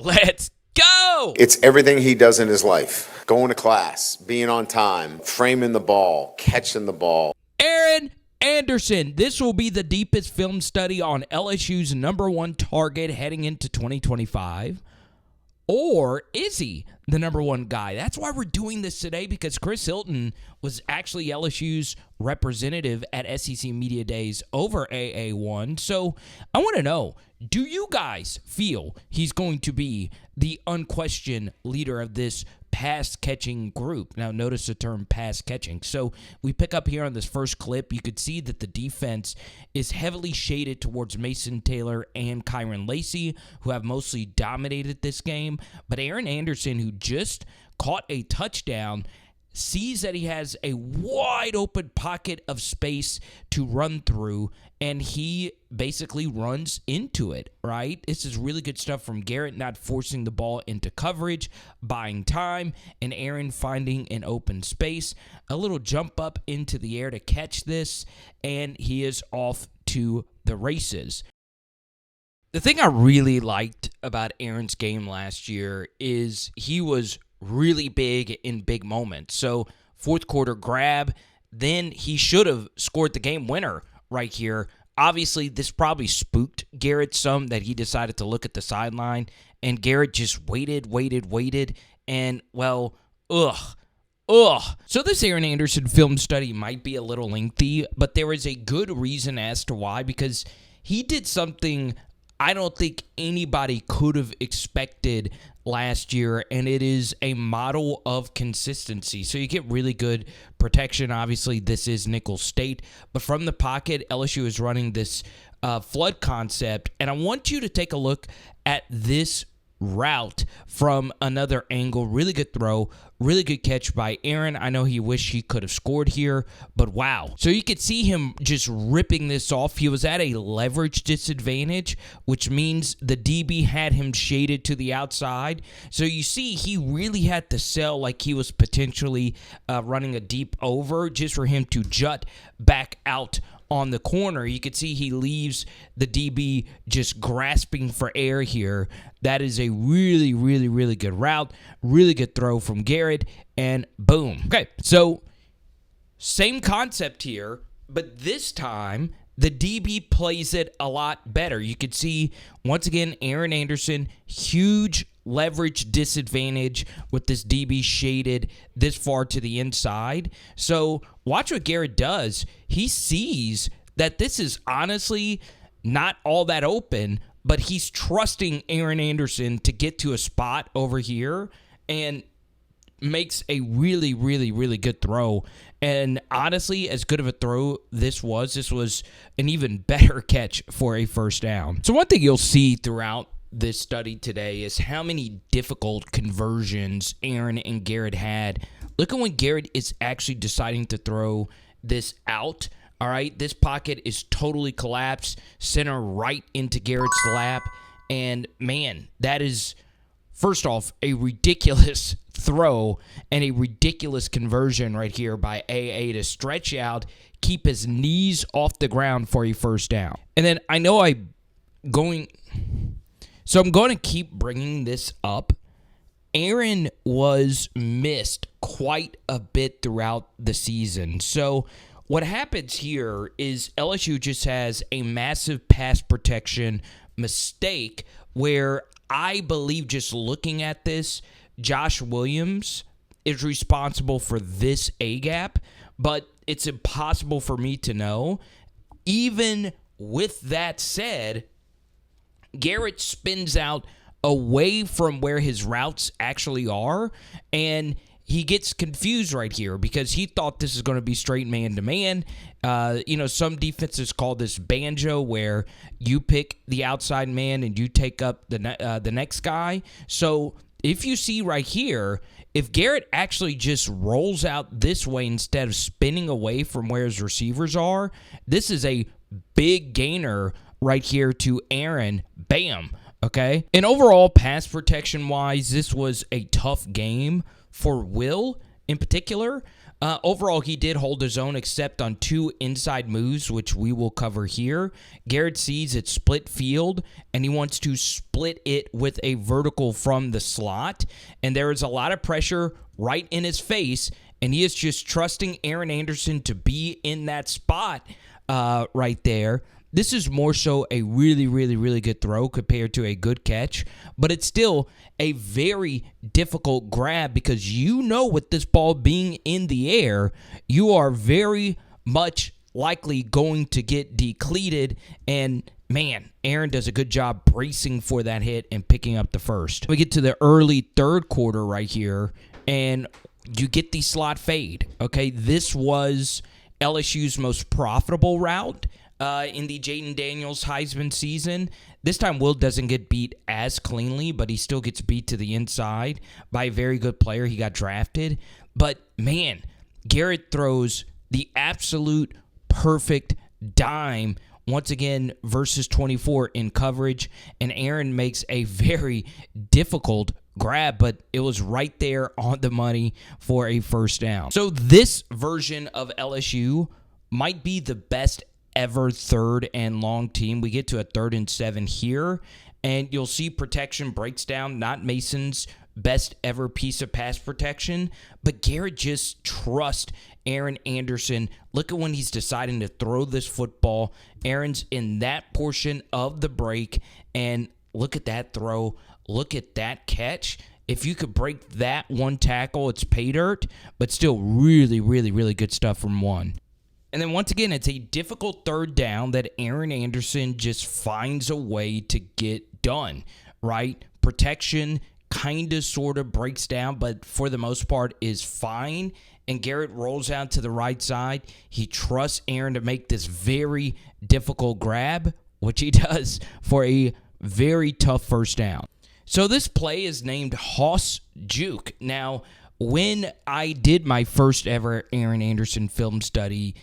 Let's go! It's everything he does in his life. Going to class, being on time, framing the ball, catching the ball. Aaron Anderson. This will be the deepest film study on LSU's number one target heading into 2025. Or is he the number one guy? That's why we're doing this today, because Chris Hilton was actually LSU's representative at SEC Media Days over AA1. So I want to know, do you guys feel he's going to be the unquestioned leader of this pass-catching group? Now, notice the term pass-catching. So we pick up here on this first clip, you could see that the defense is heavily shaded towards Mason Taylor and Kyron Lacey, who have mostly dominated this game. But Aaron Anderson, who just caught a touchdown, sees that he has a wide open pocket of space to run through, and he basically runs into it, right? This is really good stuff from Garrett, not forcing the ball into coverage, buying time, and Aaron finding an open space. A little jump up into the air to catch this, and he is off to the races. The thing I really liked about Aaron's game last year is he was really big in big moments. So fourth quarter grab, then he should have scored the game winner right here. Obviously, this probably spooked Garrett some, that he decided to look at the sideline, and Garrett just waited, and, well, ugh. So this Aaron Anderson film study might be a little lengthy, but there is a good reason as to why, because he did something I don't think anybody could have expected last year, and it is a model of consistency. So you get really good protection. Obviously, this is Nicholls State, but from the pocket, LSU is running this flood concept, and I want you to take a look at this route from another angle. Really good throw, really good catch by Aaron. I know he wished he could have scored here, but wow. So you could see him just ripping this off. He was at a leverage disadvantage, which means the DB had him shaded to the outside. So you see he really had to sell like he was potentially running a deep over just for him to jut back out on the corner. You could see he leaves the DB just grasping for air here. That is a really, really, really good route. Really good throw from Garrett, and boom. Okay, so same concept here, but this time the DB plays it a lot better. You could see, once again, Aaron Anderson, huge leverage disadvantage with this DB shaded this far to the inside. So watch what Garrett does. He sees that this is honestly not all that open, but he's trusting Aaron Anderson to get to a spot over here and makes a really, really, really good throw. And honestly, as good of a throw this was an even better catch for a first down. So one thing you'll see throughout this study today is how many difficult conversions Aaron and Garrett had. Look at when Garrett is actually deciding to throw this out. All right, this pocket is totally collapsed, center right into Garrett's lap. And man, that is, first off, a ridiculous throw and a ridiculous conversion right here by AA to stretch out, keep his knees off the ground for a first down. And then I know I'm going to keep bringing this up. Aaron was missed quite a bit throughout the season. So what happens here is LSU just has a massive pass protection mistake where I believe, just looking at this, Josh Williams is responsible for this A-gap, but it's impossible for me to know. Even with that said, Garrett spins out away from where his routes actually are, and he gets confused right here because he thought this is going to be straight man-to-man. Some defenses call this banjo, where you pick the outside man and you take up the next guy. So if you see right here, if Garrett actually just rolls out this way instead of spinning away from where his receivers are, this is a big gainer right here to Aaron. Bam. Okay. And overall, pass protection wise, this was a tough game for Will in particular. Overall, he did hold his own except on 2 inside moves, which we will cover here. Garrett sees it split field, and he wants to split it with a vertical from the slot. And there is a lot of pressure right in his face, and he is just trusting Aaron Anderson to be in that spot right there. This is more so a really, really, really good throw compared to a good catch, but it's still a very difficult grab because you know with this ball being in the air, you are very much likely going to get decleated, and man, Aaron does a good job bracing for that hit and picking up the first. We get to the early third quarter right here, and you get the slot fade, okay? This was LSU's most profitable route in the Jaden Daniels Heisman season. This time, Will doesn't get beat as cleanly, but he still gets beat to the inside by a very good player. He got drafted. But, man, Garrett throws the absolute perfect dime once again versus 24 in coverage, and Aaron makes a very difficult grab, but it was right there on the money for a first down. So this version of LSU might be the best ever third and long team. We get to a 3rd and 7 here, and you'll see protection breaks down, not Mason's best ever piece of pass protection, but Garrett just trusts Aaron Anderson. Look at when he's deciding to throw this football. Aaron's in that portion of the break, and look at that throw. Look at that catch. If you could break that one tackle, it's pay dirt, but still really, really, really good stuff from one. And then once again, it's a difficult third down that Aaron Anderson just finds a way to get done, right? Protection kind of sort of breaks down, but for the most part is fine. And Garrett rolls out to the right side. He trusts Aaron to make this very difficult grab, which he does for a very tough first down. So this play is named Hoss Juke. Now, when I did my first ever Aaron Anderson film study,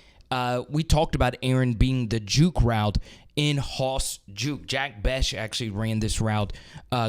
we talked about Aaron being the juke route in Hoss Juke. Jack Besh actually ran this route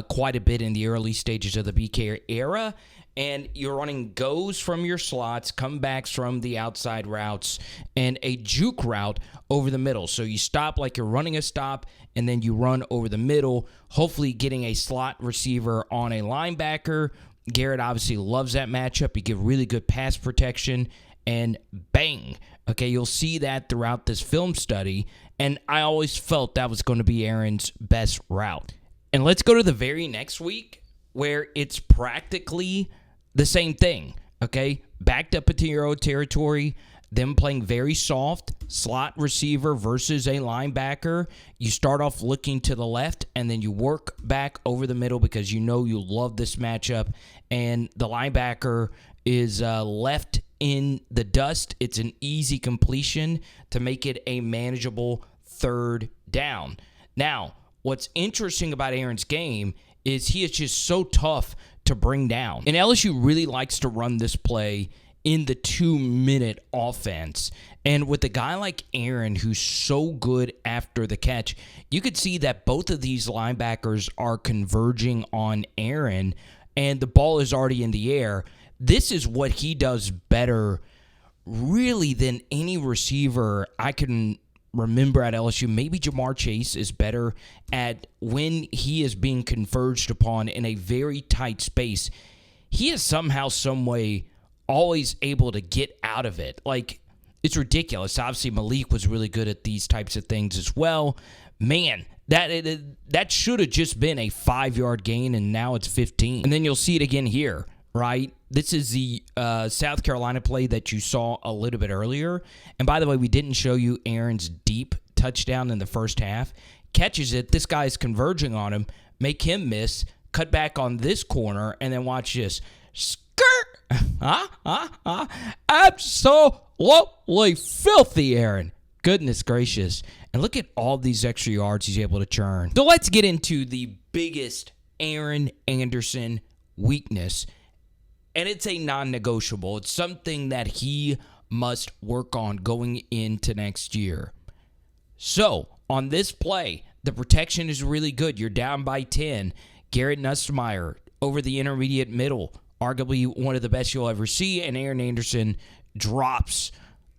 quite a bit in the early stages of the BK era. And you're running goes from your slots, comebacks from the outside routes, and a juke route over the middle. So you stop like you're running a stop, and then you run over the middle, hopefully getting a slot receiver on a linebacker. Garrett obviously loves that matchup. You get really good pass protection, and bang. Okay, you'll see that throughout this film study, and I always felt that was going to be Aaron's best route. And let's go to the very next week where it's practically the same thing, okay? Backed up into your own territory, them playing very soft, slot receiver versus a linebacker. You start off looking to the left, and then you work back over the middle because you know you love this matchup, and the linebacker is left in the dust. It's an easy completion to make it a manageable third down. Now, what's interesting about Aaron's game is he is just so tough to bring down. And LSU really likes to run this play in the 2-minute offense. And with a guy like Aaron, who's so good after the catch, you could see that both of these linebackers are converging on Aaron, and the ball is already in the air. This is what he does better, really, than any receiver I can remember at LSU. Maybe Jamar Chase is better at when he is being converged upon in a very tight space. He is somehow, some way, always able to get out of it. Like, it's ridiculous. Obviously, Malik was really good at these types of things as well. Man, that should have just been a 5-yard gain, and now it's 15. And then you'll see it again here, right? This is the South Carolina play that you saw a little bit earlier. And by the way, we didn't show you Aaron's deep touchdown in the first half. Catches it. This guy's converging on him. Make him miss. Cut back on this corner. And then watch this. Skirt. Absolutely filthy, Aaron. Goodness gracious. And look at all these extra yards he's able to churn. So let's get into the biggest Aaron Anderson weakness. And it's a non-negotiable. It's something that he must work on going into next year. So, on this play, the protection is really good. You're down by 10. Garrett Nussmeier over the intermediate middle. Arguably one of the best you'll ever see. And Aaron Anderson drops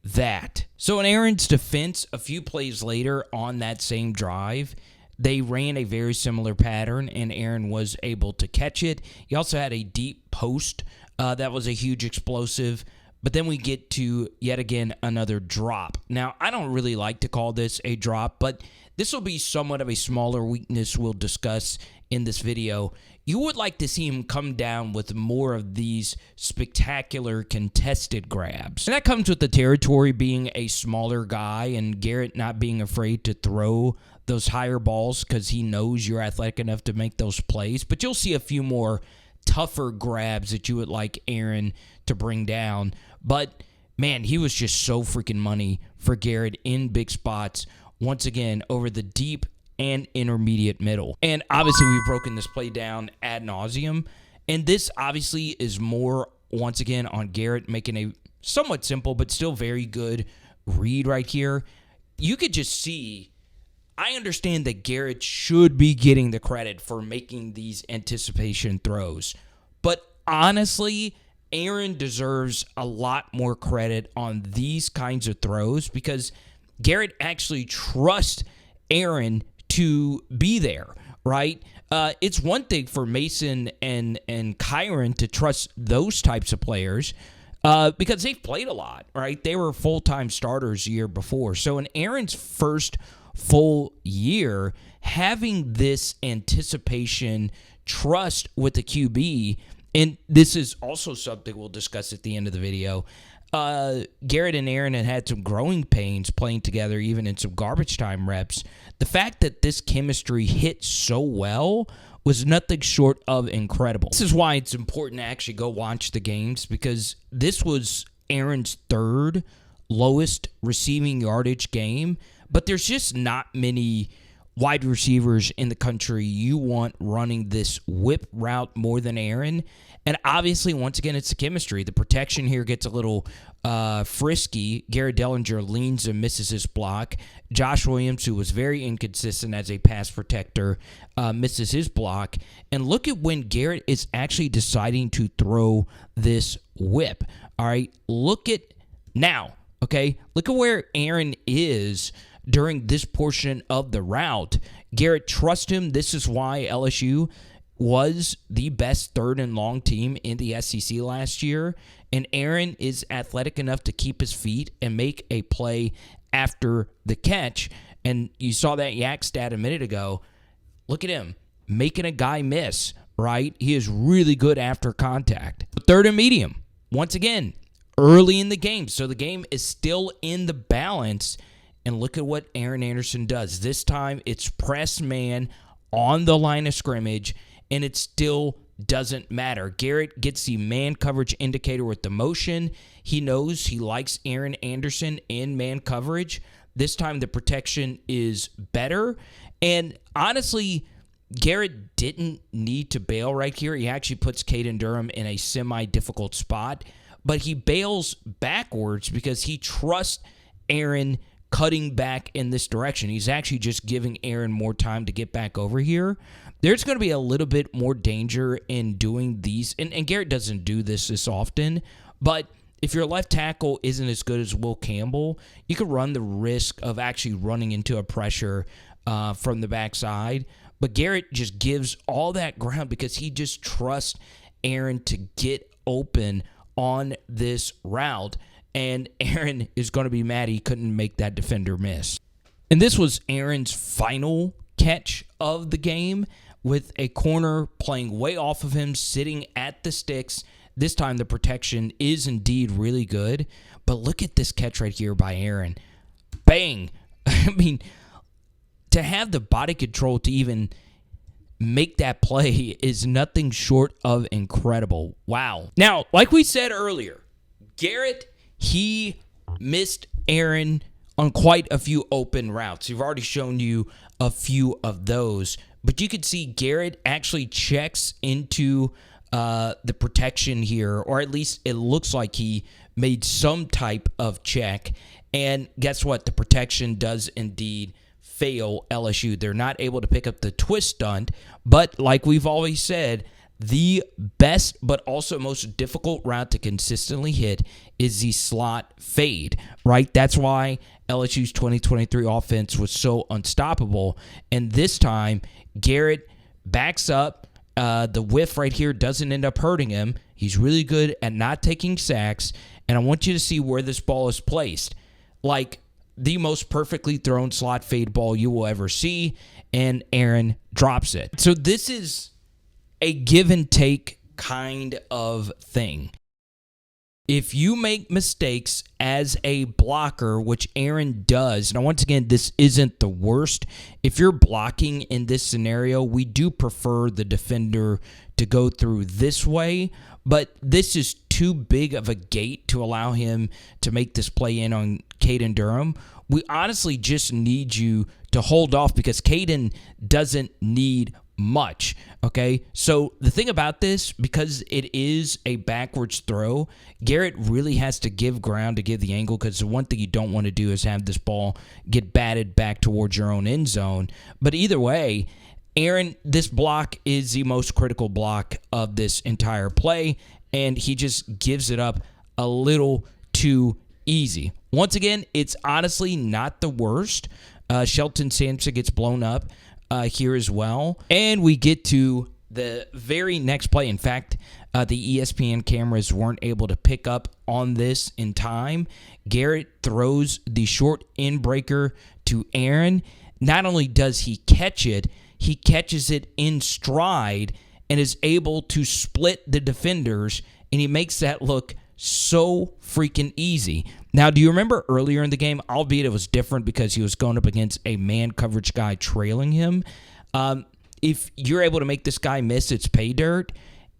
that. So in Aaron's defense, a few plays later on that same drive, they ran a very similar pattern, and Aaron was able to catch it. He also had a deep post that was a huge explosive. But then we get to, yet again, another drop. Now, I don't really like to call this a drop, but this will be somewhat of a smaller weakness we'll discuss in this video. You would like to see him come down with more of these spectacular contested grabs. And that comes with the territory being a smaller guy and Garrett not being afraid to throw those higher balls because he knows you're athletic enough to make those plays. But you'll see a few more tougher grabs that you would like Aaron to bring down. But, man, he was just so freaking money for Garrett in big spots, once again, over the deep and intermediate middle. And obviously, we've broken this play down ad nauseum. And this obviously is more, once again, on Garrett making a somewhat simple but still very good read right here. You could just see, I understand that Garrett should be getting the credit for making these anticipation throws. But honestly, Aaron deserves a lot more credit on these kinds of throws because Garrett actually trusts Aaron to be there, right? It's one thing for Mason and Kyron to trust those types of players because they've played a lot, right? They were full-time starters the year before. So in Aaron's first full year, having this anticipation trust with the QB, and this is also something we'll discuss at the end of the video. Garrett and Aaron had some growing pains playing together, even in some garbage time reps. The fact that this chemistry hit so well was nothing short of incredible. This is why it's important to actually go watch the games, because this was Aaron's third lowest receiving yardage game, but there's just not many wide receivers in the country you want running this whip route more than Aaron. And obviously, once again, it's the chemistry. The protection here gets a little frisky. Garrett Dellinger leans and misses his block. Josh Williams, who was very inconsistent as a pass protector, misses his block. And look at when Garrett is actually deciding to throw this whip. All right, look at now, okay? Look at where Aaron is during this portion of the route. Garrett trusts him. This is why LSU was the best third and long team in the SEC last year. And Aaron is athletic enough to keep his feet and make a play after the catch. And you saw that yak stat a minute ago. Look at him making a guy miss, right? He is really good after contact. Third and medium, once again, early in the game. So the game is still in the balance. And look at what Aaron Anderson does. This time, it's press man on the line of scrimmage, and it still doesn't matter. Garrett gets the man coverage indicator with the motion. He knows he likes Aaron Anderson in man coverage. This time, the protection is better. And honestly, Garrett didn't need to bail right here. He actually puts Caden Durham in a semi-difficult spot, but he bails backwards because he trusts Aaron cutting back in this direction. He's actually just giving Aaron more time to get back over here. There's going to be a little bit more danger in doing these, and Garrett doesn't do this often, but if your left tackle isn't as good as Will Campbell, you could run the risk of actually running into a pressure from the backside. But Garrett just gives all that ground because he just trusts Aaron to get open on this route. And Aaron is going to be mad he couldn't make that defender miss. And this was Aaron's final catch of the game, with a corner playing way off of him, sitting at the sticks. This time the protection is indeed really good. But look at this catch right here by Aaron. Bang! I mean, to have the body control to even make that play is nothing short of incredible. Wow. Now, like we said earlier, Garrett, he missed Aaron on quite a few open routes. We've already shown you a few of those. But you could see Garrett actually checks into the protection here, or at least it looks like he made some type of check. And guess what? The protection does indeed fail LSU. They're not able to pick up the twist stunt. But like we've always said, the best but also most difficult route to consistently hit is the slot fade, right? That's why LSU's 2023 offense was so unstoppable. And this time, Garrett backs up. The whiff right here doesn't end up hurting him. He's really good at not taking sacks. And I want you to see where this ball is placed. Like the most perfectly thrown slot fade ball you will ever see. And Aaron drops it. So this is a give and take kind of thing. If you make mistakes as a blocker, which Aaron does, and once again, this isn't the worst. If you're blocking in this scenario, we do prefer the defender to go through this way, but this is too big of a gate to allow him to make this play in on Caden Durham. We honestly just need you to hold off because Caden doesn't need much, okay? So the thing about this, because it is a backwards throw, Garrett really has to give ground to give the angle, because the one thing you don't want to do is have this ball get batted back towards your own end zone. But either way, Aaron, this block is the most critical block of this entire play, and he just gives it up a little too easy. Once again, it's honestly not the worst. Shelton Sampson gets blown up here as well. And we get to the very next play. In fact, the ESPN cameras weren't able to pick up on this in time. Garrett throws the short end breaker to Aaron. Not only does he catch it, he catches it in stride and is able to split the defenders, and he makes that look so freaking easy. Now, do you remember earlier in the game, albeit it was different because he was going up against a man coverage guy trailing him? If you're able to make this guy miss, it's pay dirt.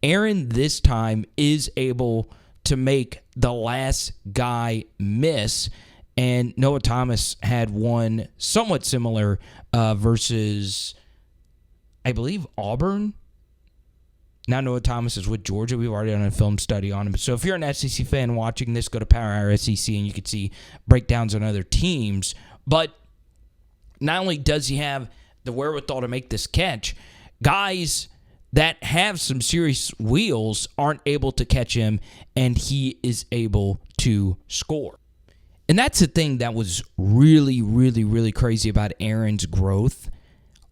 Aaron this time is able to make the last guy miss, and Noah Thomas had one somewhat similar versus, I believe, Auburn. Now Noah Thomas is with Georgia. We've already done a film study on him. So if you're an SEC fan watching this, go to Power Hour SEC and you can see breakdowns on other teams. But not only does he have the wherewithal to make this catch, guys that have some serious wheels aren't able to catch him, and he is able to score. And that's the thing that was really, really, really crazy about Aaron's growth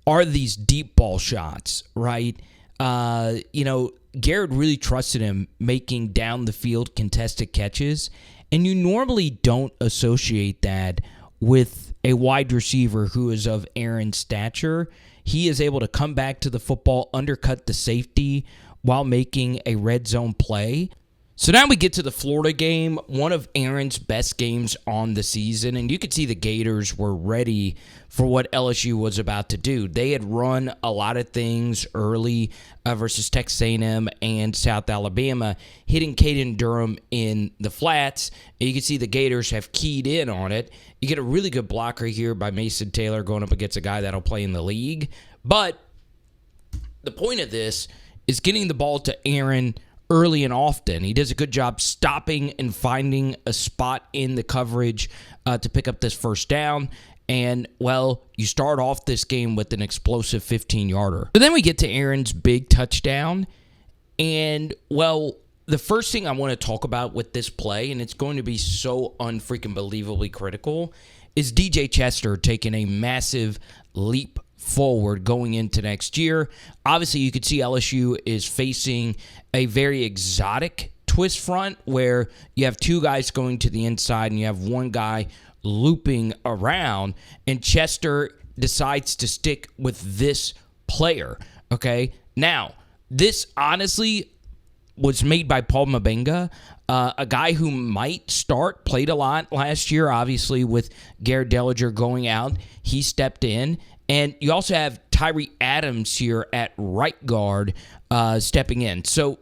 are these deep ball shots, right? Garrett really trusted him making down the field contested catches, and you normally don't associate that with a wide receiver who is of Aaron's stature. He is able to come back to the football, undercut the safety while making a red zone play. So now we get to the Florida game, one of Aaron's best games on the season, and you could see the Gators were ready for what LSU was about to do. They had run a lot of things early versus Texas A&M and South Alabama, hitting Caden Durham in the flats. And you can see the Gators have keyed in on it. You get a really good blocker here by Mason Taylor going up against a guy that'll play in the league. But the point of this is getting the ball to Aaron early and often. He does a good job stopping and finding a spot in the coverage to pick up this first down. And, well, you start off this game with an explosive 15-yarder. So then we get to Aaron's big touchdown. And, well, the first thing I want to talk about with this play, and it's going to be so unfreaking believably critical, is DJ Chester taking a massive leap forward going into next year. Obviously, you could see LSU is facing a very exotic twist front where you have two guys going to the inside and you have one guy looping around, and Chester decides to stick with this player, okay? Now, this honestly was made by Paul Mabenga, a guy who might start, played a lot last year, obviously, with Garrett Dellinger going out. He stepped in. And you also have Tyree Adams here at right guard stepping in. So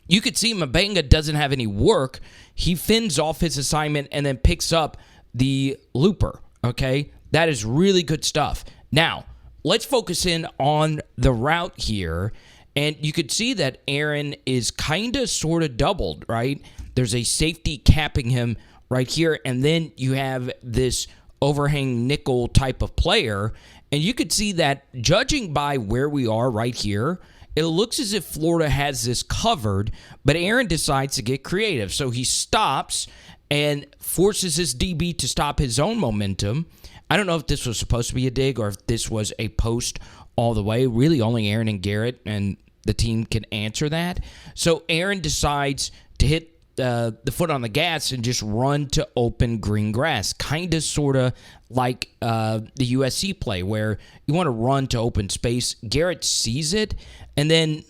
you could see Mabenga doesn't have any work. He fins off his assignment and then picks up the looper, okay? That is really good stuff. Now, let's focus in on the route here. And you could see that Aaron is kind of sort of doubled, right? There's a safety capping him right here. And then you have this overhang nickel type of player. And you could see that judging by where we are right here, it looks as if Florida has this covered, but Aaron decides to get creative. So he stops and forces his DB to stop his own momentum. I don't know if this was supposed to be a dig or if this was a post all the way. Really, only Aaron and Garrett and the team can answer that. So Aaron decides to hit the foot on the gas and just run to open green grass. Kind of, sort of like the USC play where you want to run to open space. Garrett sees it, and then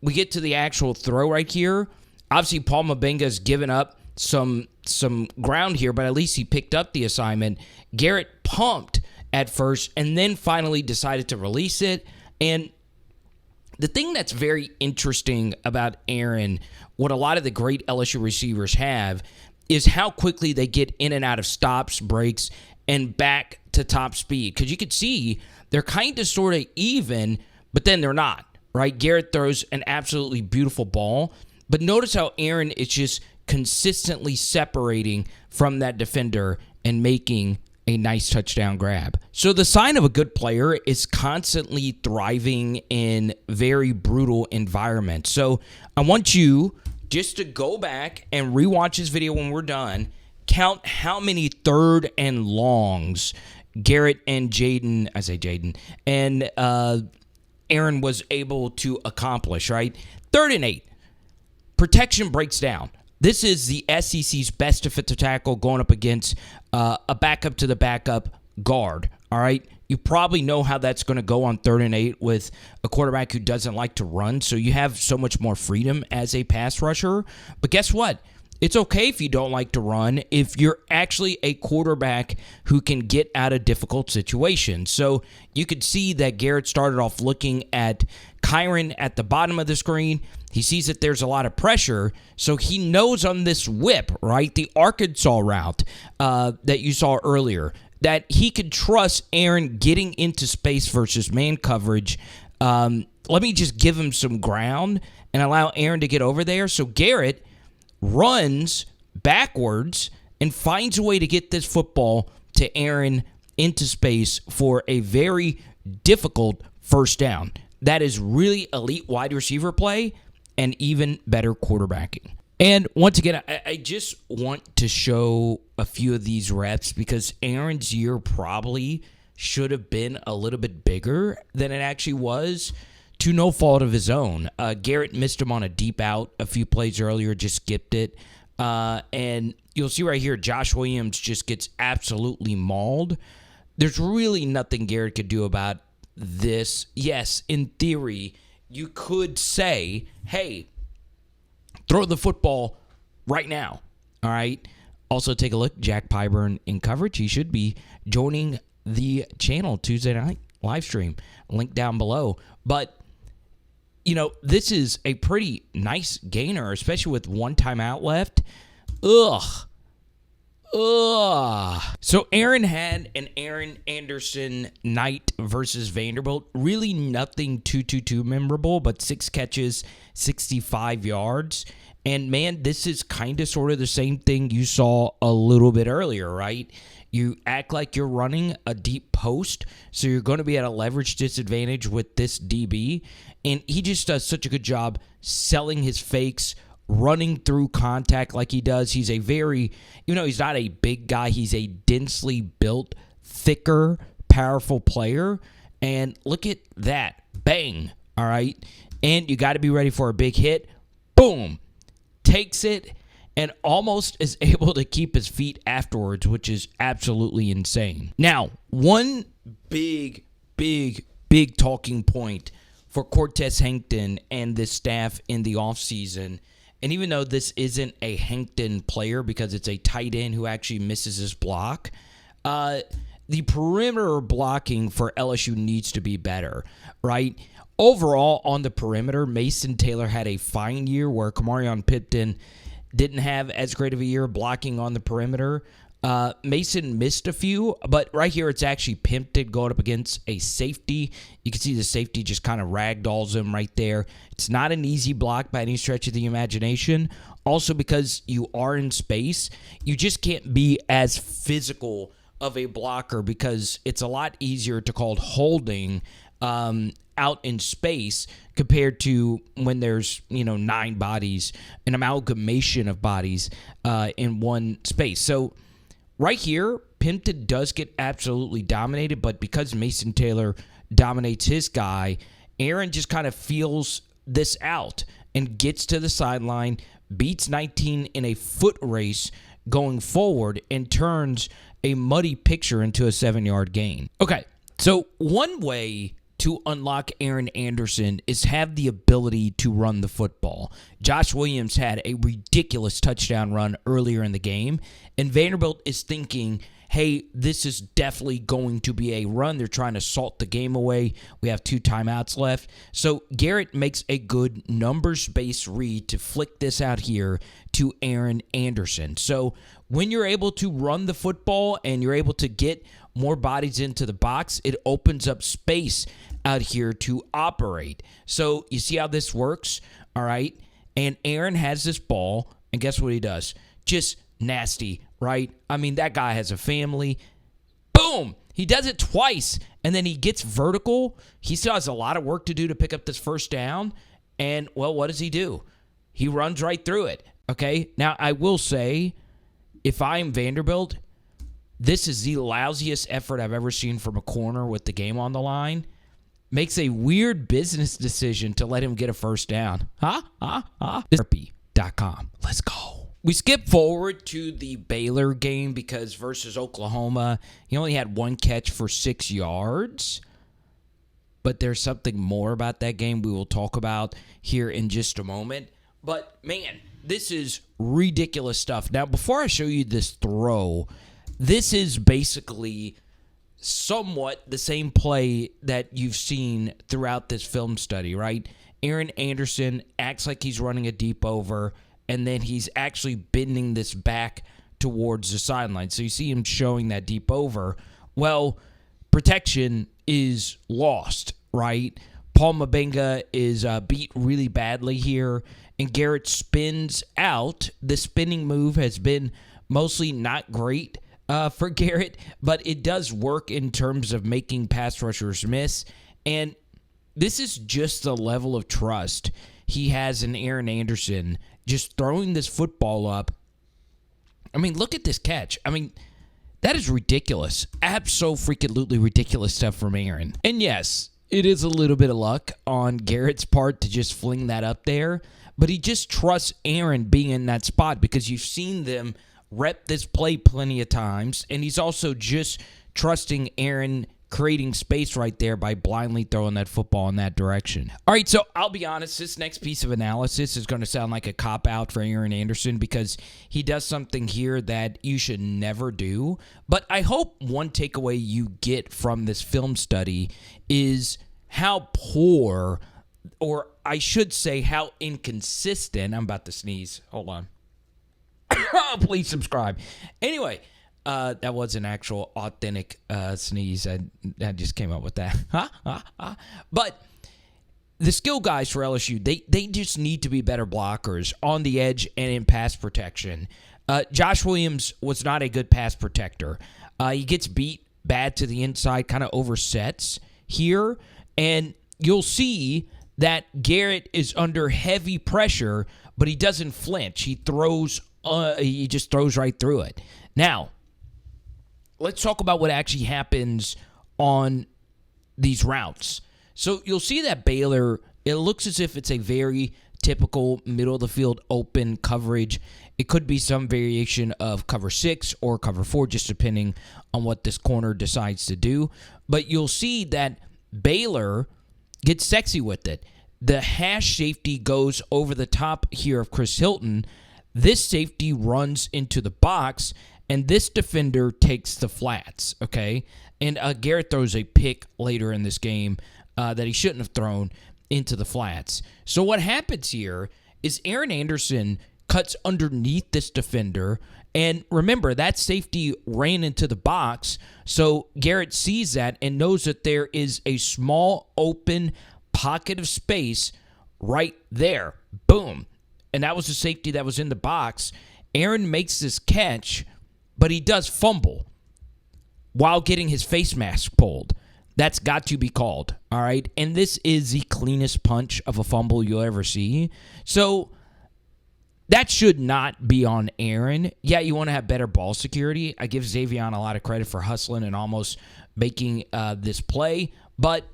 we get to the actual throw right here. Obviously, Paul Mabenga's given up some ground here, but at least he picked up the assignment. Garrett pumped at first and then finally decided to release it. And the thing that's very interesting about Aaron, what a lot of the great LSU receivers have, is how quickly they get in and out of stops, breaks, and back to top speed. Because you could see they're kind of sort of even, but then they're not, right? Garrett throws an absolutely beautiful ball, but notice how Aaron is just consistently separating from that defender and making a nice touchdown grab. So the sign of a good player is constantly thriving in very brutal environments. So I want you just to go back and rewatch this video when we're done. Count how many third and longs Garrett and Aaron was able to accomplish, right? 3rd and 8. Protection breaks down. This is the SEC's best defensive tackle going up against a backup to the backup guard, all right? You probably know how that's going to go on 3rd and 8 with a quarterback who doesn't like to run, so you have so much more freedom as a pass rusher. But guess what? It's okay if you don't like to run if you're actually a quarterback who can get out of difficult situations. So you could see that Garrett started off looking at Kyron at the bottom of the screen. He sees that there's a lot of pressure, so he knows on this whip, right, the Arkansas route that you saw earlier, that he could trust Aaron getting into space versus man coverage. Let me just give him some ground and allow Aaron to get over there. So Garrett runs backwards and finds a way to get this football to Aaron into space for a very difficult first down. That is really elite wide receiver play and even better quarterbacking. And once again, I just want to show a few of these reps because Aaron's year probably should have been a little bit bigger than it actually was, to no fault of his own. Garrett missed him on a deep out a few plays earlier, just skipped it. And you'll see right here, Josh Williams just gets absolutely mauled. There's really nothing Garrett could do about this. Yes, in theory, you could say, hey, throw the football right now. All right. Also, take a look. Jack Pyburn in coverage. He should be joining the channel Tuesday night live stream. Link down below. But, you know, this is a pretty nice gainer, especially with one timeout left. Ugh. So Aaron had an Aaron Anderson night versus Vanderbilt. Really nothing too memorable, but 6 catches, 65 yards. And, man, this is kind of sort of the same thing you saw a little bit earlier, right? You act like you're running a deep post, so you're going to be at a leverage disadvantage with this DB. And he just does such a good job selling his fakes, running through contact like he does. He's a very, even though he's not a big guy, he's a densely built, thicker, powerful player. And look at that. Bang. All right. And you got to be ready for a big hit. Boom. Takes it and almost is able to keep his feet afterwards, which is absolutely insane. Now, one big talking point for Cortez Hankton and this staff in the offseason, and even though this isn't a Hankton player because it's a tight end who actually misses his block, the perimeter blocking for LSU needs to be better, right? Overall, on the perimeter, Mason Taylor had a fine year where Kamarion Pipton didn't have as great of a year blocking on the perimeter. Mason missed a few, but right here it's actually Pimpton going up against a safety. You can see the safety just kind of ragdolls him right there. It's not an easy block by any stretch of the imagination. Also, because you are in space, you just can't be as physical of a blocker because it's a lot easier to call holding out in space compared to when there's 9 bodies, an amalgamation of bodies in one space. So right here, Pimpton does get absolutely dominated, but because Mason Taylor dominates his guy, Aaron just kind of feels this out and gets to the sideline, beats 19 in a foot race going forward, and turns a muddy picture into a 7-yard gain. Okay, so one way to unlock Aaron Anderson is have the ability to run the football. Josh Williams had a ridiculous touchdown run earlier in the game, and Vanderbilt is thinking, hey, this is definitely going to be a run. They're trying to salt the game away. We have 2 timeouts left. So Garrett makes a good numbers-based read to flick this out here to Aaron Anderson. So when you're able to run the football and you're able to get more bodies into the box, it opens up space out here to operate. So you see how this works, all right? And Aaron has this ball, and guess what he does? Just nasty, right? I mean, that guy has a family. Boom! He does it twice, and then he gets vertical. He still has a lot of work to do to pick up this first down. And, well, what does he do? He runs right through it, okay? Now, I will say, if I'm Vanderbilt, this is the lousiest effort I've ever seen from a corner with the game on the line. Makes a weird business decision to let him get a first down. Therapy.com. Let's go. We skip forward to the Baylor game because versus Oklahoma, he only had 1 catch for 6 yards. But there's something more about that game we will talk about here in just a moment. But, man, this is ridiculous stuff. Now, before I show you this throw, this is basically somewhat the same play that you've seen throughout this film study, right? Aaron Anderson acts like he's running a deep over, and then he's actually bending this back towards the sideline. So you see him showing that deep over. Well, protection is lost, right? Paul Mabenga is beat really badly here, and Garrett spins out. The spinning move has been mostly not great for Garrett, but it does work in terms of making pass rushers miss. And this is just the level of trust he has in Aaron Anderson, just throwing this football up. I mean, look at this catch. I mean, that is ridiculous. Abso-freaking-lutely ridiculous stuff from Aaron. And yes, it is a little bit of luck on Garrett's part to just fling that up there, but he just trusts Aaron being in that spot because you've seen them rep this play plenty of times, and he's also just trusting Aaron creating space right there by blindly throwing that football in that direction. All right, so I'll be honest, this next piece of analysis is going to sound like a cop-out for Aaron Anderson because he does something here that you should never do, but I hope one takeaway you get from this film study is how poor, or I should say how inconsistent, I'm about to sneeze, hold on. Please subscribe. Anyway, that was an actual authentic sneeze. I just came up with that. But the skill guys for LSU, they just need to be better blockers on the edge and in pass protection. Josh Williams was not a good pass protector. He gets beat bad to the inside, kind of oversets here. And you'll see that Garrett is under heavy pressure, but he doesn't flinch. He just throws right through it. Now, let's talk about what actually happens on these routes. So you'll see that Baylor, it looks as if it's a very typical middle of the field open coverage. It could be some variation of cover 6 or cover 4, just depending on what this corner decides to do. But you'll see that Baylor gets sexy with it. The hash safety goes over the top here of Chris Hilton. This safety runs into the box, and this defender takes the flats, okay? And Garrett throws a pick later in this game that he shouldn't have thrown into the flats. So what happens here is Aaron Anderson cuts underneath this defender, and remember, that safety ran into the box, so Garrett sees that and knows that there is a small open pocket of space right there. Boom. And that was the safety that was in the box. Aaron makes this catch, but he does fumble while getting his face mask pulled. That's got to be called, all right? And this is the cleanest punch of a fumble you'll ever see. So that should not be on Aaron. Yeah, you want to have better ball security. I give Xavion a lot of credit for hustling and almost making this play, but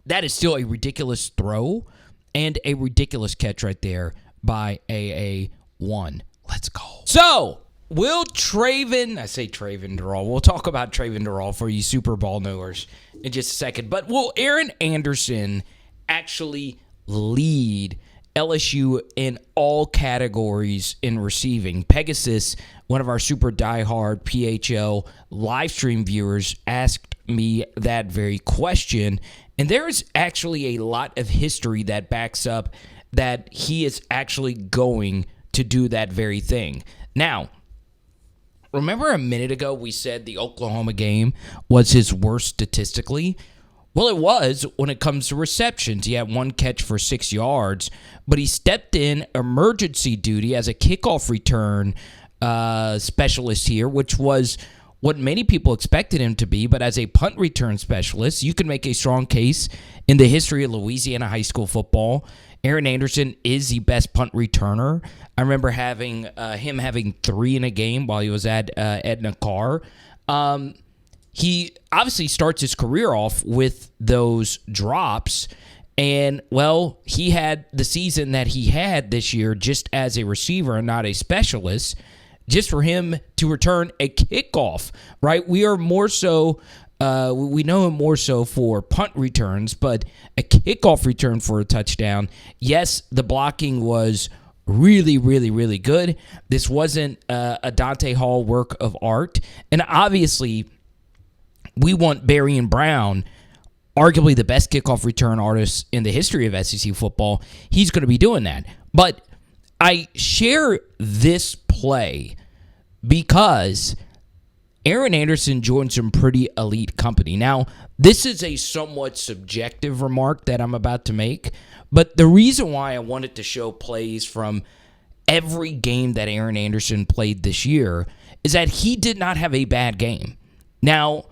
that is still a ridiculous throw and a ridiculous catch right there by AA1. Let's go. So, will Traven, I say Traven Durrell, we'll talk about Traven Durrell for you Super Bowl knowers in just a second, but will Aaron Anderson actually lead LSU in all categories in receiving? Pegasus, one of our super diehard PHL live stream viewers, asked me that very question, and there is actually a lot of history that backs up that he is actually going to do that very thing. Now, remember a minute ago we said the Oklahoma game was his worst statistically? Well, it was when it comes to receptions. He had one catch for 6 yards, but he stepped in emergency duty as a kickoff return specialist here, which was what many people expected him to be. But as a punt return specialist, you can make a strong case in the history of Louisiana high school football. Aaron Anderson is the best punt returner. I remember having him having 3 in a game while he was at Edna Carr. He obviously starts his career off with those drops, and, well, he had the season that he had this year just as a receiver and not a specialist, just for him to return a kickoff, right? We are more so, we know him more so for punt returns, but a kickoff return for a touchdown, yes, the blocking was really, really, really good. This wasn't a Dante Hall work of art, and obviously we want Barry and Brown, arguably the best kickoff return artist in the history of SEC football. He's going to be doing that. But I share this play because Aaron Anderson joined some pretty elite company. Now, this is a somewhat subjective remark that I'm about to make, but the reason why I wanted to show plays from every game that Aaron Anderson played this year is that he did not have a bad game. Now,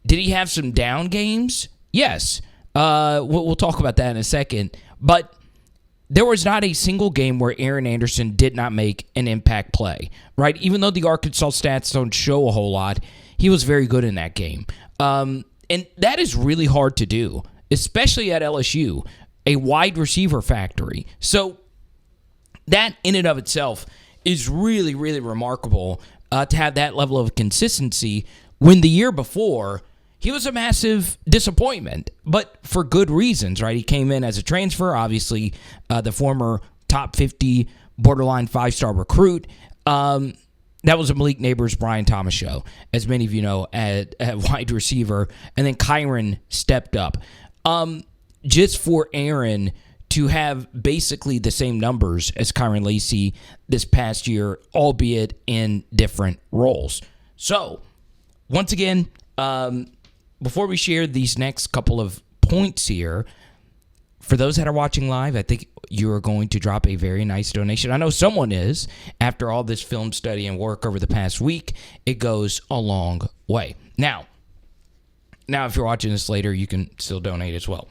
did he have some down games? Yes. We'll talk about that in a second. But there was not a single game where Aaron Anderson did not make an impact play, right? Even though the Arkansas stats don't show a whole lot, he was very good in that game. And that is really hard to do, especially at LSU, a wide receiver factory. So that in and of itself is really, really remarkable to have that level of consistency when the year before he was a massive disappointment, but for good reasons, right? He came in as a transfer, obviously the former top 50 borderline 5-star recruit. That was a Malik Neighbors, Brian Thomas show, as many of you know, at wide receiver. And then Kyron stepped up. Just for Aaron to have basically the same numbers as Kyron Lacey this past year, albeit in different roles. So, once again, before we share these next couple of points here, for those that are watching live, I think you are going to drop a very nice donation. I know someone is. After all this film study and work over the past week, it goes a long way. Now, if you're watching this later, you can still donate as well.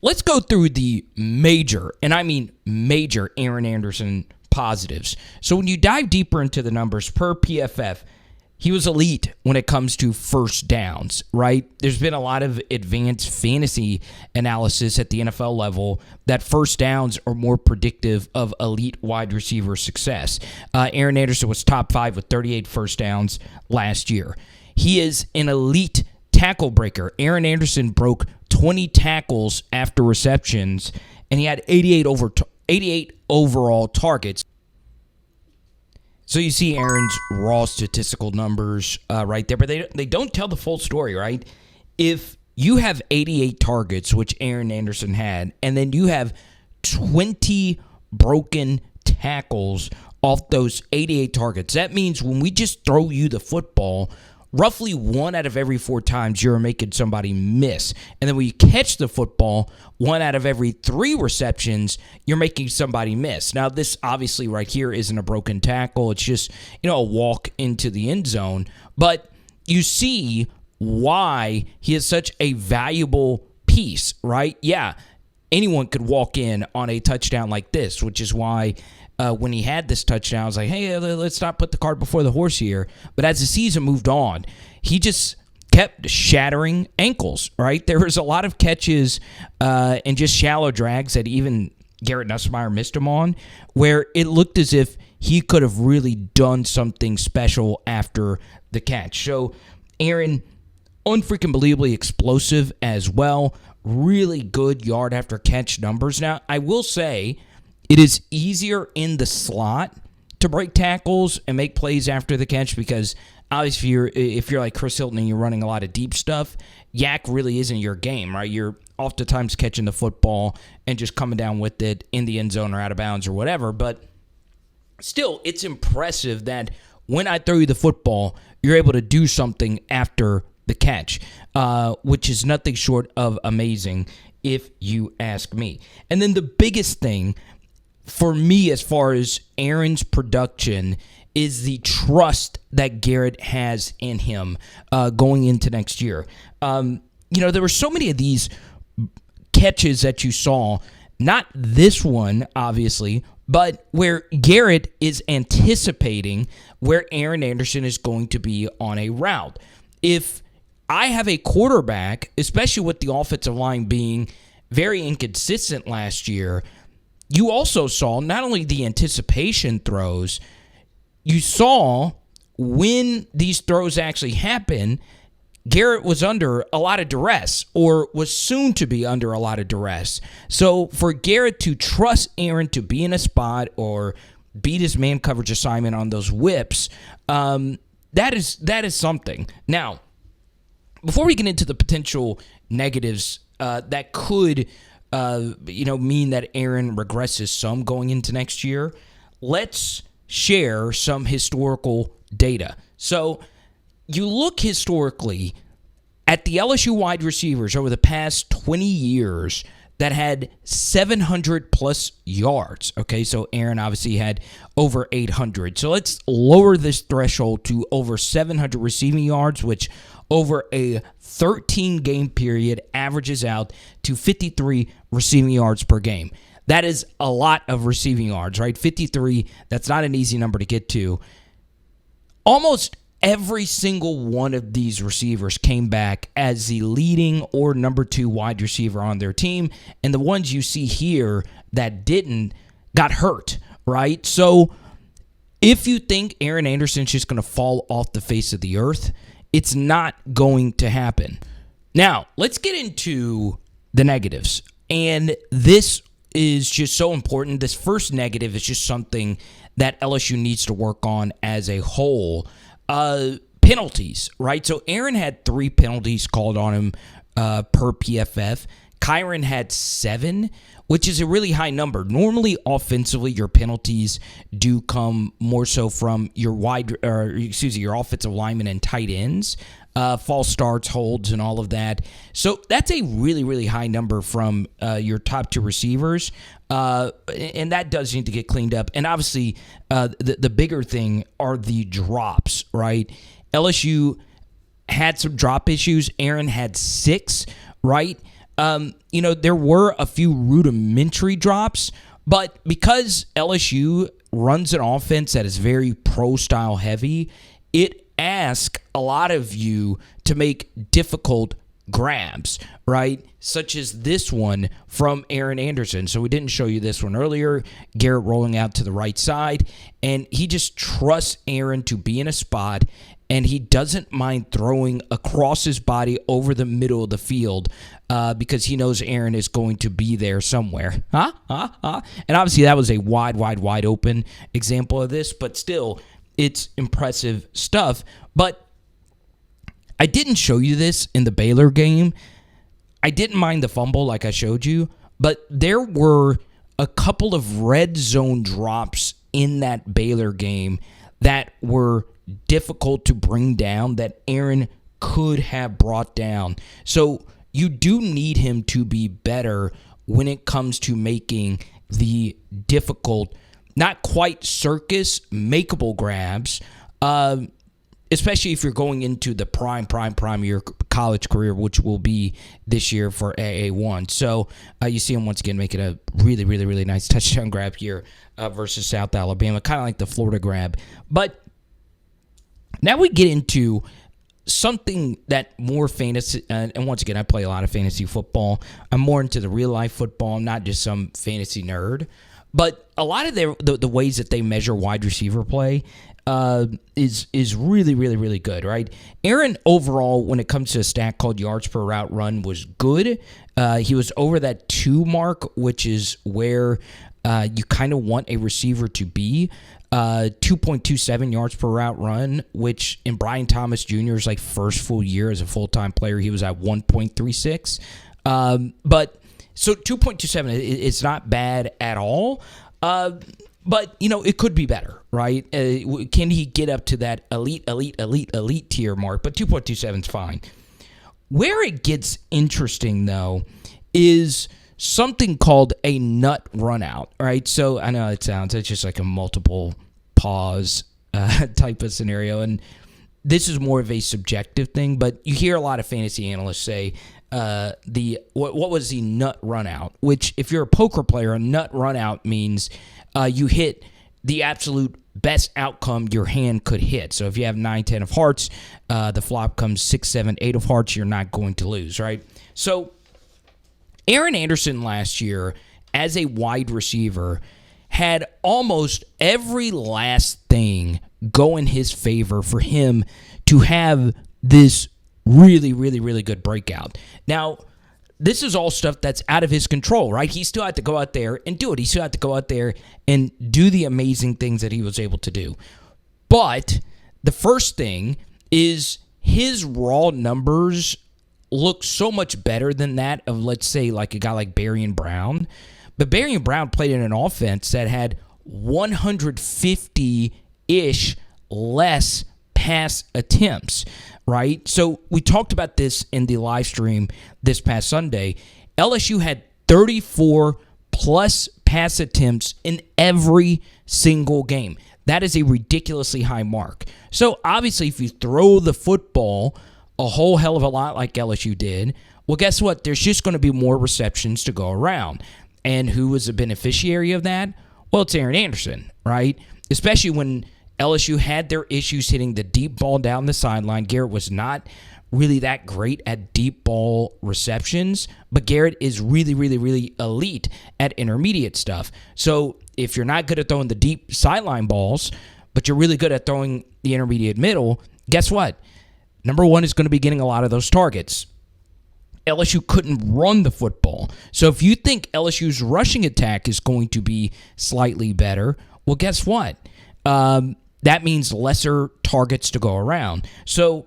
Let's go through the major, and I mean major, Aaron Anderson positives. So when you dive deeper into the numbers per PFF, he was elite when it comes to first downs, right? There's been a lot of advanced fantasy analysis at the NFL level that first downs are more predictive of elite wide receiver success. Aaron Anderson was top 5 with 38 first downs last year. He is an elite tackle breaker. Aaron Anderson broke 20 tackles after receptions, and he had 88 overall targets. So you see Aaron's raw statistical numbers right there, but they don't tell the full story, right? If you have 88 targets, which Aaron Anderson had, and then you have 20 broken tackles off those 88 targets, that means when we just throw you the football, roughly 1 out of every 4 times you're making somebody miss. And then when you catch the football, 1 out of every 3 receptions, you're making somebody miss. Now, this obviously right here isn't a broken tackle. It's just, a walk into the end zone. But you see why he is such a valuable piece, right? Yeah, anyone could walk in on a touchdown like this, which is why when he had this touchdown, I was like, hey, let's not put the cart before the horse here. But as the season moved on, he just kept shattering ankles, right? There was a lot of catches and just shallow drags that even Garrett Nussmeier missed him on, where it looked as if he could have really done something special after the catch. So Aaron, unfreaking believably explosive as well. Really good yard after catch numbers. Now, I will say it is easier in the slot to break tackles and make plays after the catch because obviously if you're like Chris Hilton and you're running a lot of deep stuff, yak really isn't your game, right? You're oftentimes catching the football and just coming down with it in the end zone or out of bounds or whatever. But still, it's impressive that when I throw you the football, you're able to do something after the catch, which is nothing short of amazing if you ask me. And then the biggest thing for me as far as Aaron's production is the trust that Garrett has in him going into next year. There were so many of these catches that you saw, not this one, obviously, but where Garrett is anticipating where Aaron Anderson is going to be on a route. If I have a quarterback, especially with the offensive line being very inconsistent last year, you also saw not only the anticipation throws, you saw when these throws actually happen, Garrett was under a lot of duress or was soon to be under a lot of duress. So for Garrett to trust Aaron to be in a spot or beat his man coverage assignment on those whips, that is something. Now, before we get into the potential negatives that could mean that Aaron regresses some going into next year, let's share some historical data. So you look historically at the LSU wide receivers over the past 20 years that had 700 plus yards. Okay, so Aaron obviously had over 800. So let's lower this threshold to over 700 receiving yards, which over a 13-game period averages out to 53 receiving yards per game. That is a lot of receiving yards, right? 53, that's not an easy number to get to. Almost every single one of these receivers came back as the leading or number 2 wide receiver on their team, and the ones you see here that didn't got hurt, right? So if you think Aaron Anderson's just going to fall off the face of the earth, it's not going to happen. Now, let's get into the negatives. And this is just so important. This first negative is just something that LSU needs to work on as a whole. Penalties, right? So Aaron had 3 penalties called on him per PFF. Kyron had 7, which is a really high number. Normally, offensively, your penalties do come more so from your your offensive linemen and tight ends, false starts, holds, and all of that. So that's a really, really high number from your top 2 receivers, and that does need to get cleaned up. And obviously, the bigger thing are the drops, right? LSU had some drop issues. Aaron had 6, right? There were a few rudimentary drops, but because LSU runs an offense that is very pro-style heavy, it asks a lot of you to make difficult grabs, right? Such as this one from Aaron Anderson. So we didn't show you this one earlier. Garrett rolling out to the right side, and he just trusts Aaron to be in a spot, and he doesn't mind throwing across his body over the middle of the field because he knows Aaron is going to be there somewhere. And obviously that was a wide open example of this, but still, it's impressive stuff. But I didn't show you this in the Baylor game. I didn't mind the fumble like I showed you, but there were a couple of red zone drops in that Baylor game that were difficult to bring down that Aaron could have brought down. So you do need him to be better when it comes to making the difficult, not quite circus, makeable grabs. especially if you're going into the prime of your college career, which will be this year for AA1. So you see him once again making a really, really, really nice touchdown grab here versus South Alabama, kind of like the Florida grab. But now we get into something that more fantasy, and once again, I play a lot of fantasy football. I'm more into the real-life football. I'm not just some fantasy nerd. But a lot of the ways that they measure wide receiver play is really, really, really good, right? Aaron, overall, when it comes to a stat called yards per route run, was good. He was over that 2 mark, which is where you kind of want a receiver to be. 2.27 yards per route run, which in Brian Thomas Jr.'s like first full year as a full-time player, he was at 1.36. But so 2.27, it's not bad at all. But, it could be better, right? Can he get up to that elite tier mark? But 2.27 is fine. Where it gets interesting, though, is something called a nut run out, right? So I know it's just like a multiple pause type of scenario, and this is more of a subjective thing, but you hear a lot of fantasy analysts say what was the nut run out, which if you're a poker player, a nut run out means you hit the absolute best outcome your hand could hit. So if you have 9, 10 of hearts, the flop comes 6, 7, 8 of hearts, you're not going to lose, right? So Aaron Anderson last year, as a wide receiver, had almost every last thing go in his favor for him to have this really, really, really good breakout. Now, this is all stuff that's out of his control, right? He still had to go out there and do it. He still had to go out there and do the amazing things that he was able to do. But the first thing is his raw numbers look so much better than that of, let's say, like a guy like Barian Brown. But Barian Brown played in an offense that had 150-ish less pass attempts, right? So we talked about this in the live stream this past Sunday. LSU had 34-plus pass attempts in every single game. That is a ridiculously high mark. So obviously, if you throw the football a whole hell of a lot like LSU did, well, guess what? There's just going to be more receptions to go around. And who was the beneficiary of that? Well, it's Aaron Anderson, right? Especially when LSU had their issues hitting the deep ball down the sideline. Garrett was not really that great at deep ball receptions, but Garrett is really, really, really elite at intermediate stuff. So if you're not good at throwing the deep sideline balls, but you're really good at throwing the intermediate middle, guess what? Number one is going to be getting a lot of those targets. LSU couldn't run the football. So if you think LSU's rushing attack is going to be slightly better, well, guess what? That means lesser targets to go around. So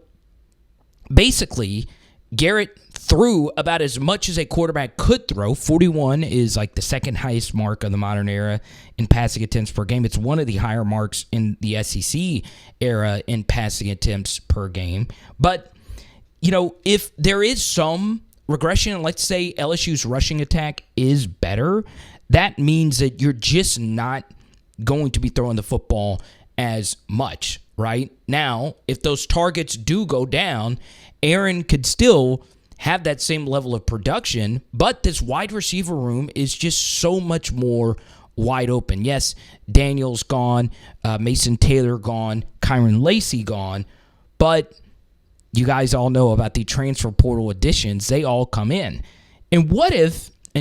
basically, Garrett threw about as much as a quarterback could throw. 41 is like the second highest mark of the modern era in passing attempts per game. It's one of the higher marks in the SEC era in passing attempts per game. But, if there is some regression, let's say LSU's rushing attack is better, that means that you're just not going to be throwing the football as much, right? Now, if those targets do go down, Aaron could still have that same level of production, but this wide receiver room is just so much more wide open. Yes, Daniel's gone, Mason Taylor gone, Kyron Lacey gone, but you guys all know about the transfer portal additions. They all come in. And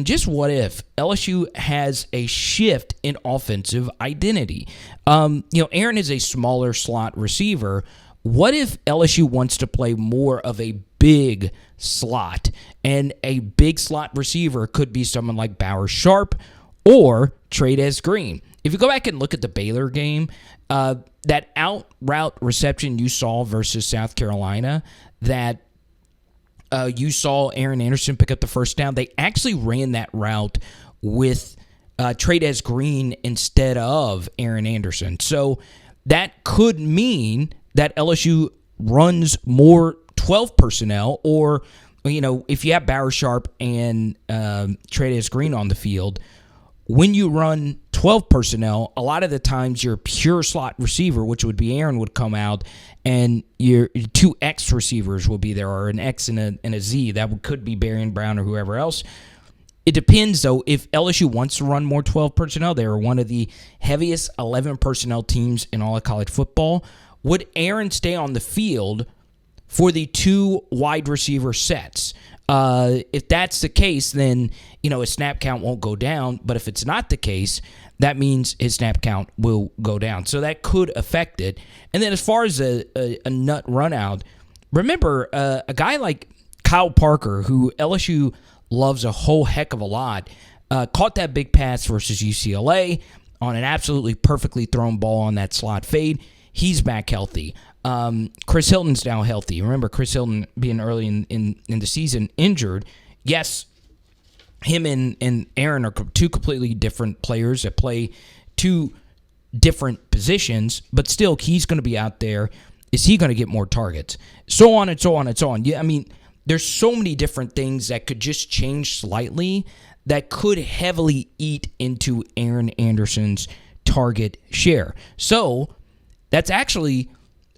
just what if LSU has a shift in offensive identity? Aaron is a smaller slot receiver. What if LSU wants to play more of a big slot? And a big slot receiver could be someone like Bauer Sharp or Trades Green. If you go back and look at the Baylor game, that out route reception you saw versus South Carolina, that you saw Aaron Anderson pick up the first down, they actually ran that route with Trades Green instead of Aaron Anderson. So that could mean that LSU runs more 12 personnel, or, if you have Bauer Sharp and Trades Green on the field, when you run 12 personnel, a lot of the times your pure slot receiver, which would be Aaron, would come out, and your two X receivers will be there, or an X and a Z. That could be Barry and Brown or whoever else. It depends, though. If LSU wants to run more 12 personnel, they are one of the heaviest 11 personnel teams in all of college football. Would Aaron stay on the field for the two wide receiver sets? If that's the case, then his snap count won't go down. But if it's not the case, that means his snap count will go down. So that could affect it. And then as far as a nut run out, remember a guy like Kyle Parker, who LSU loves a whole heck of a lot, caught that big pass versus UCLA on an absolutely perfectly thrown ball on that slot fade. He's back healthy. Chris Hilton's now healthy. Remember, Chris Hilton being early in the season injured. Yes, him and Aaron are two completely different players that play two different positions, but still, he's going to be out there. Is he going to get more targets? So on and so on and so on. Yeah, I mean, there's so many different things that could just change slightly that could heavily eat into Aaron Anderson's target share. So that's actually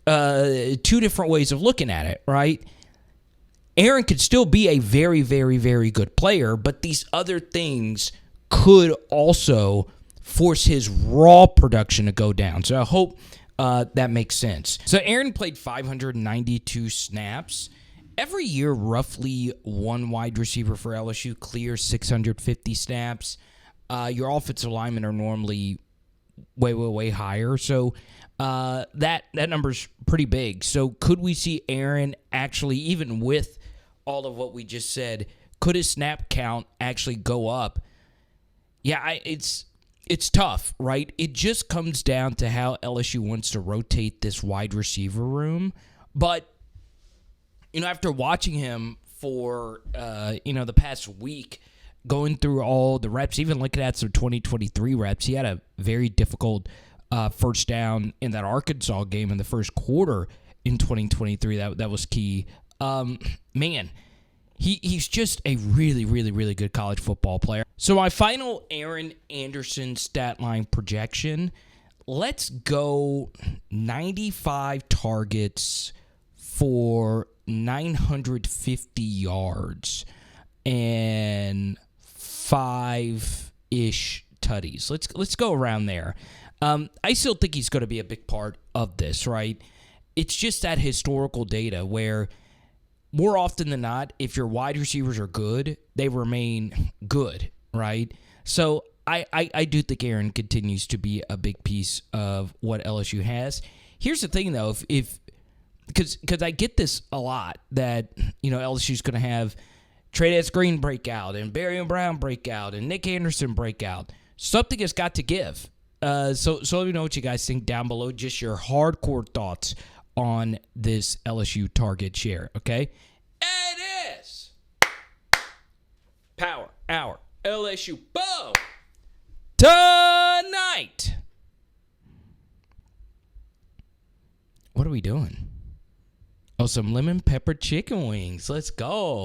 two different ways of looking at it, right? Aaron could still be a very, very, very good player, but these other things could also force his raw production to go down. So I hope that makes sense. So Aaron played 592 snaps. Every year, roughly one wide receiver for LSU clears 650 snaps. Your offensive linemen are normally way higher. So that number's pretty big. So could we see Aaron actually, even with all of what we just said, could his snap count actually go up? Yeah, it's tough, right? It just comes down to how LSU wants to rotate this wide receiver room. But after watching him for, the past week, going through all the reps, even looking at some 2023 reps, he had a very difficult first down in that Arkansas game in the first quarter in 2023. That was key. Man, he's just a really, really, really good college football player. So my final Aaron Anderson stat line projection, let's go 95 targets for 950 yards and 5-ish tutties. Let's go around there. I still think he's going to be a big part of this, right? It's just that historical data where more often than not, if your wide receivers are good, they remain good, right? So I do think Aaron continues to be a big piece of what LSU has. Here's the thing, though, because I get this a lot that LSU's going to have Trey Green breakout and Barry and Brown breakout and Nick Anderson breakout. Something has got to give. So let me know what you guys think down below. Just your hardcore thoughts on this LSU target share. Okay, it is Power Hour LSU boom tonight. What are we doing? Oh, some lemon pepper chicken wings. Let's go.